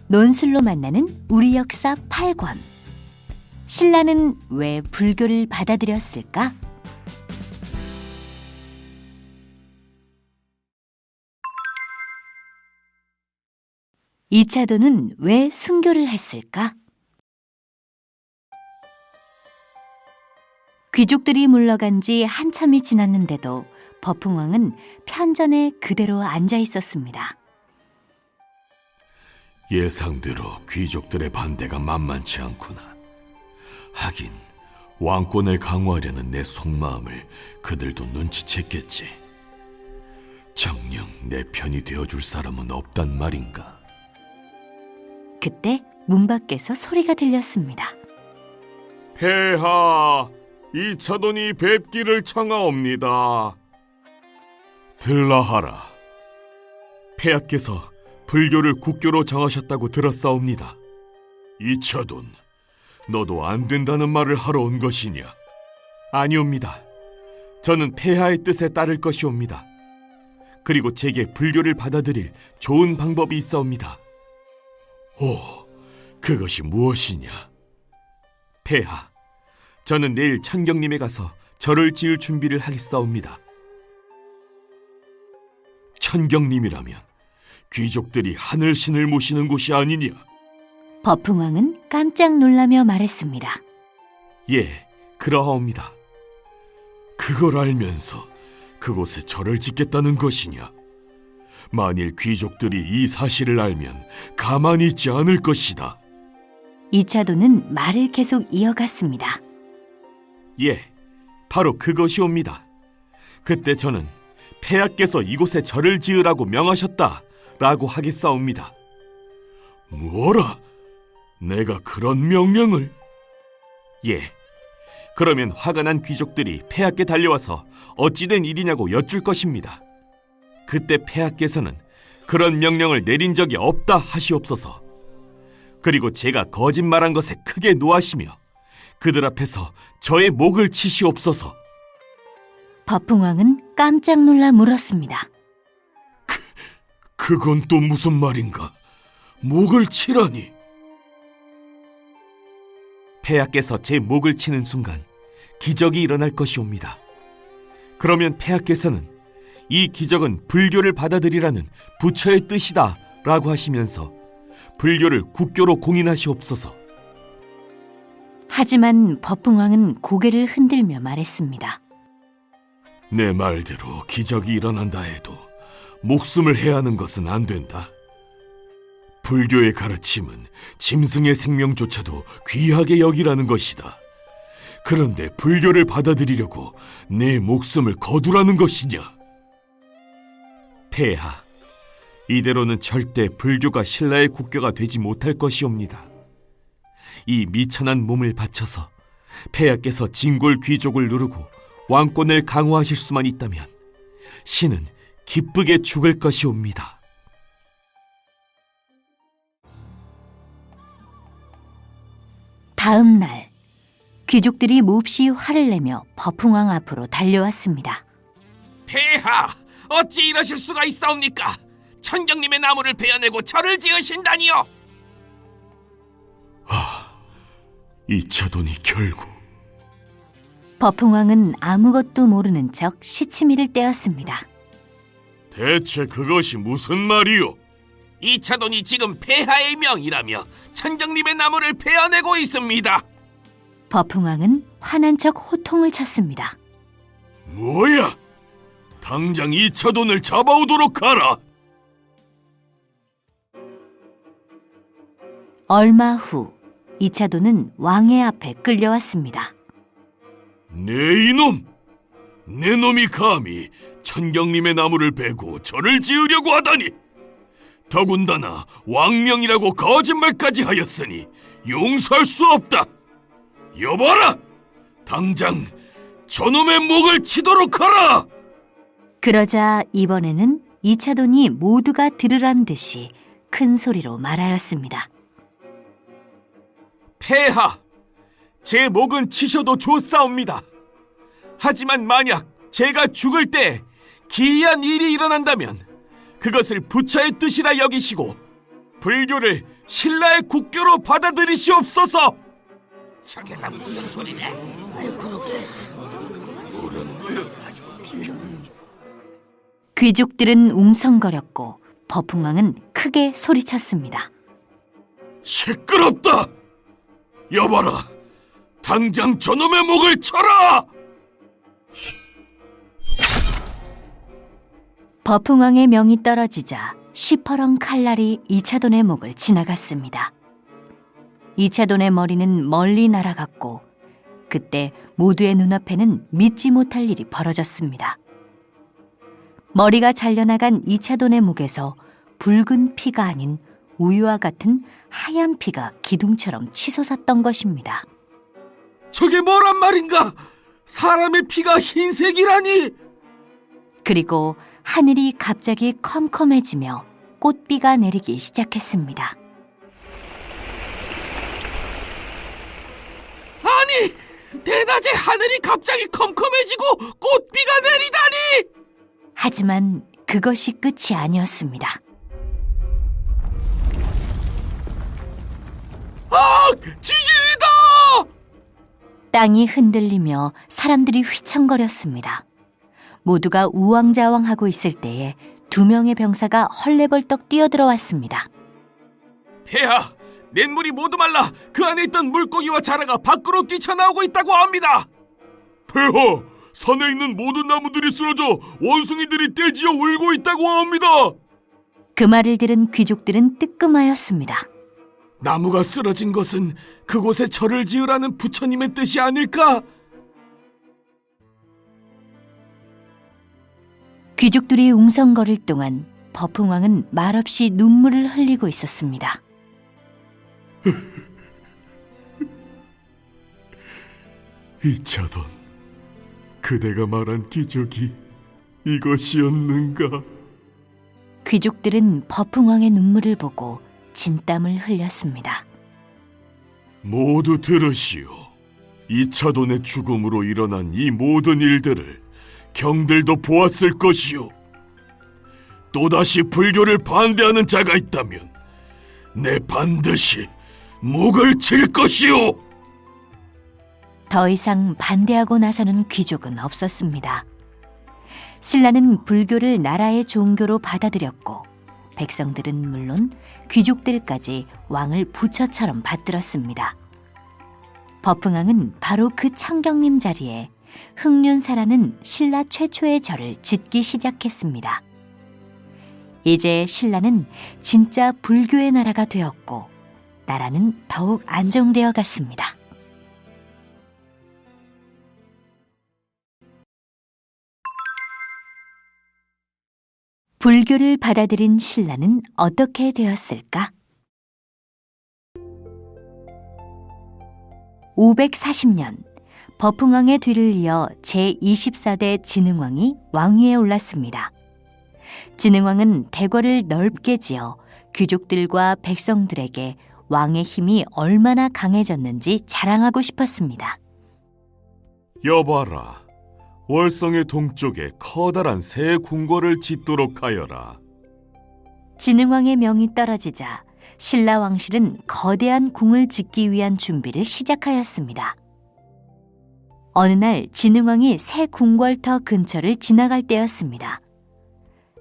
논술로 만나는 우리 역사 8권. 신라는 왜 불교를 받아들였을까? 이차도는 왜 순교를 했을까? 귀족들이 물러간 지 한참이 지났는데도 버풍왕은 편전에 그대로 앉아 있었습니다. 예상대로 귀족들의 반대가 만만치 않구나. 하긴 왕권을 강화하려는 내 속마음을 그들도 눈치챘겠지. 정녕 내 편이 되어줄 사람은 없단 말인가. 그때 문 밖에서 소리가 들렸습니다. 폐하, 이차돈이 뵙기를 청하옵니다. 들라하라. 폐하께서 불교를 국교로 정하셨다고 들었사옵니다. 이차돈, 너도 안 된다는 말을 하러 온 것이냐? 아니옵니다. 저는 폐하의 뜻에 따를 것이옵니다. 그리고 제게 불교를 받아들일 좋은 방법이 있사옵니다. 오, 그것이 무엇이냐? 폐하, 저는 내일 천경림에 가서 절을 지을 준비를 하겠사옵니다. 천경림이라면 귀족들이 하늘신을 모시는 곳이 아니냐? 버풍왕은 깜짝 놀라며 말했습니다. 예, 그러하옵니다. 그걸 알면서 그곳에 절을 짓겠다는 것이냐? 만일 귀족들이 이 사실을 알면 가만히 있지 않을 것이다. 이차도는 말을 계속 이어갔습니다. 예, 바로 그것이옵니다. 그때 저는 폐하께서 이곳에 절을 지으라고 명하셨다라고 하겠사옵니다. 뭐라? 내가 그런 명령을? 예, 그러면 화가 난 귀족들이 폐하께 달려와서 어찌된 일이냐고 여쭐 것입니다. 그때 폐하께서는 그런 명령을 내린 적이 없다 하시옵소서. 그리고 제가 거짓말한 것에 크게 노하시며 그들 앞에서 저의 목을 치시옵소서. 버풍왕은 깜짝 놀라 물었습니다. 그건 또 무슨 말인가? 목을 치라니? 폐하께서 제 목을 치는 순간 기적이 일어날 것이옵니다. 그러면 폐하께서는 이 기적은 불교를 받아들이라는 부처의 뜻이다 라고 하시면서 불교를 국교로 공인하시옵소서. 하지만 버풍왕은 고개를 흔들며 말했습니다. 내 말대로 기적이 일어난다 해도 목숨을 해하는 것은 안 된다. 불교의 가르침은 짐승의 생명조차도 귀하게 여기라는 것이다. 그런데 불교를 받아들이려고 내 목숨을 거두라는 것이냐? 폐하, 이대로는 절대 불교가 신라의 국교가 되지 못할 것이옵니다. 이 미천한 몸을 바쳐서 폐하께서 진골 귀족을 누르고 왕권을 강화하실 수만 있다면 신은 기쁘게 죽을 것이옵니다. 다음 날 귀족들이 몹시 화를 내며 버풍왕 앞으로 달려왔습니다. 폐하, 어찌 이러실 수가 있사옵니까? 천경님의 나무를 베어내고 절을 지으신다니요? 이차돈이 결국... 버풍왕은 아무것도 모르는 척 시치미를 떼었습니다. 대체 그것이 무슨 말이오? 이차돈이 지금 폐하의 명이라며 천경님의 나무를 베어내고 있습니다. 버풍왕은 화난 척 호통을 쳤습니다. 뭐야? 당장 이차돈을 잡아오도록 하라! 얼마 후 이차도는 왕의 앞에 끌려왔습니다. 네 이놈! 내 놈이 감히 천경림의 나무를 베고 절을 지으려고 하다니! 더군다나 왕명이라고 거짓말까지 하였으니 용서할 수 없다! 여봐라! 당장 저놈의 목을 치도록 하라! 그러자 이번에는 이차돈이 모두가 들으란 듯이 큰 소리로 말하였습니다. 폐하, 제 목은 치셔도 좋사옵니다. 하지만 만약 제가 죽을 때 기이한 일이 일어난다면 그것을 부처의 뜻이라 여기시고 불교를 신라의 국교로 받아들이시옵소서. 저게 다 무슨 소리냐? 아이 그러게. 귀족들은 웅성거렸고 버풍왕은 크게 소리쳤습니다. 시끄럽다. 여봐라, 당장 저놈의 목을 쳐라. 버풍왕의 명이 떨어지자 시퍼런 칼날이 이차돈의 목을 지나갔습니다. 이차돈의 머리는 멀리 날아갔고 그때 모두의 눈앞에는 믿지 못할 일이 벌어졌습니다. 머리가 잘려나간 이차돈의 목에서 붉은 피가 아닌 우유와 같은 하얀 피가 기둥처럼 치솟았던 것입니다. 저게 뭐란 말인가? 사람의 피가 흰색이라니! 그리고 하늘이 갑자기 컴컴해지며 꽃비가 내리기 시작했습니다. 아니, 대낮에 하늘이 갑자기 컴컴해지고 꽃비가 내리다니! 하지만 그것이 끝이 아니었습니다. 아, 지진이다! 땅이 흔들리며 사람들이 휘청거렸습니다. 모두가 우왕좌왕하고 있을 때에 2명의 병사가 헐레벌떡 뛰어들어왔습니다. 폐하, 냇물이 모두 말라 그 안에 있던 물고기와 자라가 밖으로 뛰쳐나오고 있다고 합니다. 폐하, 산에 있는 모든 나무들이 쓰러져 원숭이들이 떼지어 울고 있다고 합니다. 그 말을 들은 귀족들은 뜨끔하였습니다. 나무가 쓰러진 것은 그곳에 절을 지으라는 부처님의 뜻이 아닐까? 귀족들이 웅성거릴 동안 버풍왕은 말없이 눈물을 흘리고 있었습니다. 이차돈, 그대가 말한 기적이 이것이었는가? 귀족들은 버풍왕의 눈물을 보고 진땀을 흘렸습니다. 모두 들으시오. 이차돈의 죽음으로 일어난 이 모든 일들을 경들도 보았을 것이오. 또다시 불교를 반대하는 자가 있다면 내 반드시 목을 칠 것이오. 더 이상 반대하고 나서는 귀족은 없었습니다. 신라는 불교를 나라의 종교로 받아들였고 백성들은 물론 귀족들까지 왕을 부처처럼 받들었습니다. 버풍왕은 바로 그 청경림 자리에 흑륜사라는 신라 최초의 절을 짓기 시작했습니다. 이제 신라는 진짜 불교의 나라가 되었고 나라는 더욱 안정되어 갔습니다. 불교를 받아들인 신라는 어떻게 되었을까? 540년 버풍왕의 뒤를 이어 제24대 진흥왕이 왕위에 올랐습니다. 진흥왕은 대궐을 넓게 지어 귀족들과 백성들에게 왕의 힘이 얼마나 강해졌는지 자랑하고 싶었습니다. 여봐라, 월성의 동쪽에 커다란 새 궁궐을 짓도록 하여라. 진흥왕의 명이 떨어지자 신라 왕실은 거대한 궁을 짓기 위한 준비를 시작하였습니다. 어느 날 진흥왕이 새 궁궐터 근처를 지나갈 때였습니다.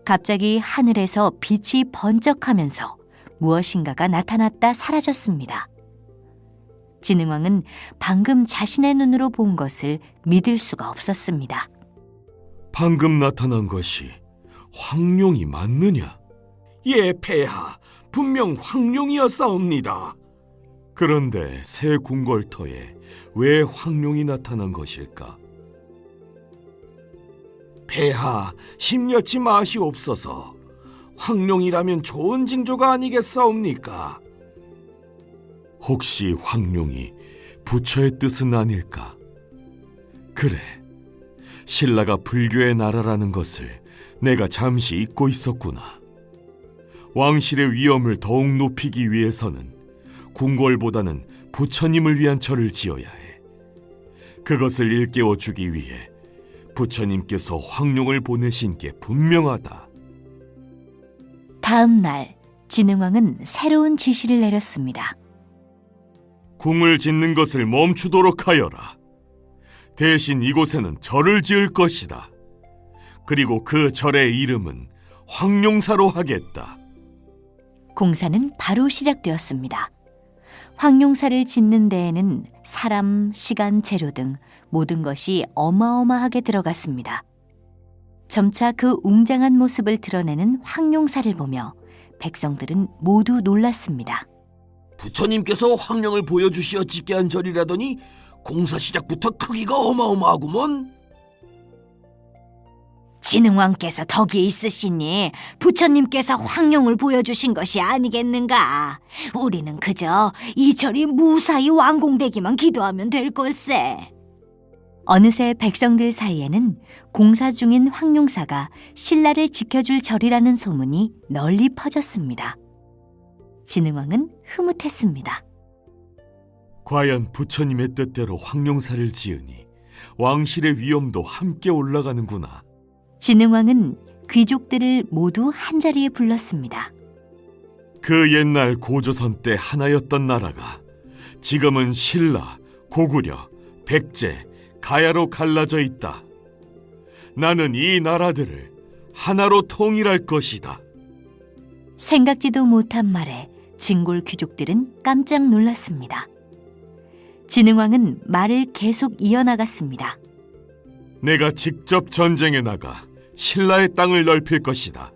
갑자기 하늘에서 빛이 번쩍하면서 무엇인가가 나타났다 사라졌습니다. 진흥왕은 방금 자신의 눈으로 본 것을 믿을 수가 없었습니다. 방금 나타난 것이 황룡이 맞느냐? 예, 폐하, 분명 황룡이었사옵니다. 그런데 새 궁궐터에 왜 황룡이 나타난 것일까? 폐하, 심려치 마시옵소서. 황룡이라면 좋은 징조가 아니겠사옵니까? 혹시 황룡이 부처의 뜻은 아닐까? 그래, 신라가 불교의 나라라는 것을 내가 잠시 잊고 있었구나. 왕실의 위엄을 더욱 높이기 위해서는 궁궐보다는 부처님을 위한 절을 지어야 해. 그것을 일깨워 주기 위해 부처님께서 황룡을 보내신 게 분명하다. 다음 날 진흥왕은 새로운 지시를 내렸습니다. 궁을 짓는 것을 멈추도록 하여라. 대신 이곳에는 절을 지을 것이다. 그리고 그 절의 이름은 황룡사로 하겠다. 공사는 바로 시작되었습니다. 황룡사를 짓는 데에는 사람, 시간, 재료 등 모든 것이 어마어마하게 들어갔습니다. 점차 그 웅장한 모습을 드러내는 황룡사를 보며 백성들은 모두 놀랐습니다. 부처님께서 황령을 보여주시어 짓게 한 절이라더니 공사 시작부터 크기가 어마어마하구먼. 진흥왕께서 덕이 있으시니 부처님께서 황룡을 보여주신 것이 아니겠는가. 우리는 그저 이 절이 무사히 완공되기만 기도하면 될 걸세. 어느새 백성들 사이에는 공사 중인 황룡사가 신라를 지켜줄 절이라는 소문이 널리 퍼졌습니다. 진흥왕은 흐뭇했습니다. 과연 부처님의 뜻대로 황룡사를 지으니 왕실의 위엄도 함께 올라가는구나. 진흥왕은 귀족들을 모두 한자리에 불렀습니다. 그 옛날 고조선 때 하나였던 나라가 지금은 신라, 고구려, 백제, 가야로 갈라져 있다. 나는 이 나라들을 하나로 통일할 것이다. 생각지도 못한 말에 진골 귀족들은 깜짝 놀랐습니다. 진흥왕은 말을 계속 이어나갔습니다. 내가 직접 전쟁에 나가 신라의 땅을 넓힐 것이다.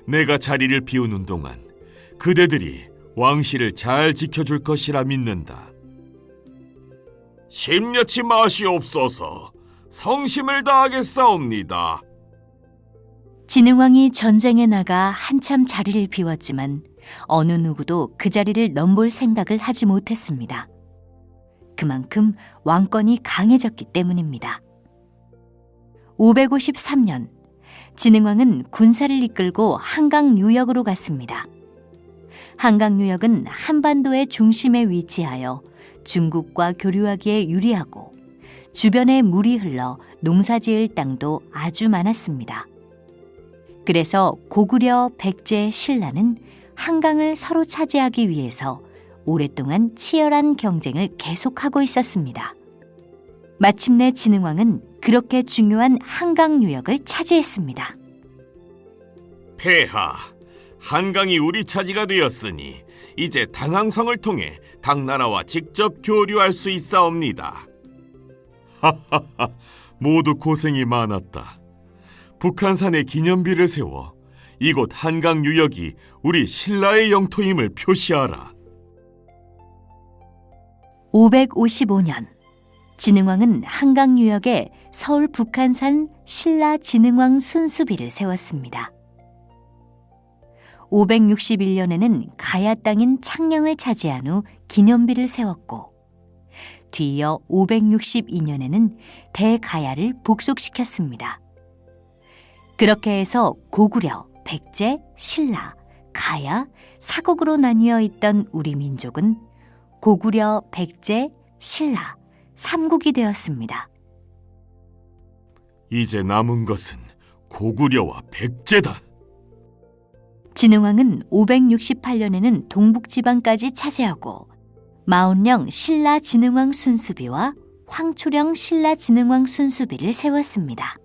내가 자리를 비우는 동안 그대들이 왕실을 잘 지켜줄 것이라 믿는다. 심려치 마시옵소서. 성심을 다하겠사옵니다. 진흥왕이 전쟁에 나가 한참 자리를 비웠지만 어느 누구도 그 자리를 넘볼 생각을 하지 못했습니다. 그만큼 왕권이 강해졌기 때문입니다. 553년, 진흥왕은 군사를 이끌고 한강 유역으로 갔습니다. 한강 유역은 한반도의 중심에 위치하여 중국과 교류하기에 유리하고 주변에 물이 흘러 농사지을 땅도 아주 많았습니다. 그래서 고구려, 백제, 신라는 한강을 서로 차지하기 위해서 오랫동안 치열한 경쟁을 계속하고 있었습니다. 마침내 진흥왕은 그렇게 중요한 한강 유역을 차지했습니다. 폐하, 한강이 우리 차지가 되었으니 이제 당항성을 통해 당나라와 직접 교류할 수 있사옵니다. 하하하, 모두 고생이 많았다. 북한산에 기념비를 세워 이곳 한강 유역이 우리 신라의 영토임을 표시하라. 555년, 진흥왕은 한강 유역에 서울 북한산 신라 진흥왕 순수비를 세웠습니다. 561년에는 가야 땅인 창녕을 차지한 후 기념비를 세웠고 뒤이어 562년에는 대가야를 복속시켰습니다. 그렇게 해서 고구려, 백제, 신라, 가야, 사국으로 나뉘어 있던 우리 민족은 고구려, 백제, 신라, 삼국이 되었습니다. 이제 남은 것은 고구려와 백제다. 진흥왕은 568년에는 동북지방까지 차지하고 마온령 신라 진흥왕 순수비와 황초령 신라 진흥왕 순수비를 세웠습니다.